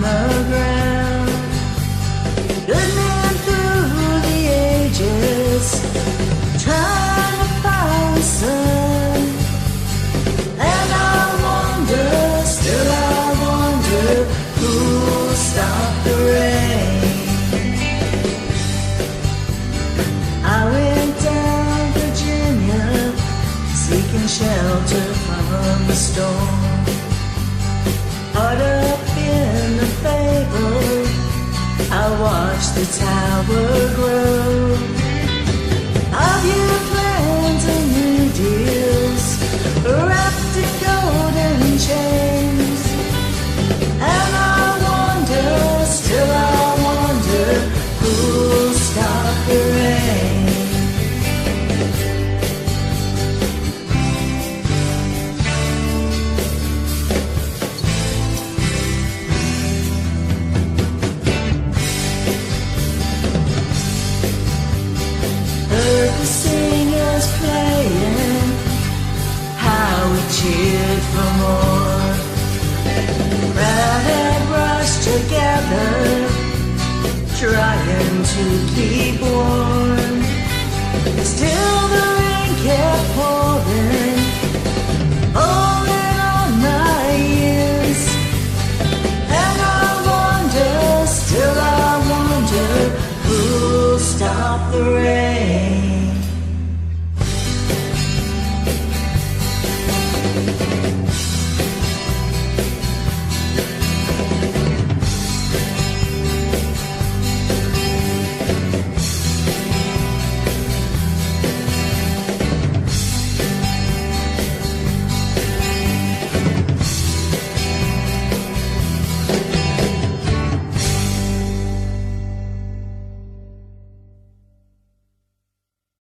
the ground. Good men through the ages, trying to find the sun. And I wonder, still I wonder, who'll stop the rain. I went down Virginia, seeking shelter from the storm. Caught up in the fable, I watched the tower grow. Of your plans and new deals, wrapped in golden chains. And I wonder, still I wonder, who'll stop the rain. Heard the singers playing, how we cheered for more. Crowd had rushed together, trying to keep warm. Still the rain kept pouring, falling on my ears. And I wonder, still I wonder, who'll stop the rain.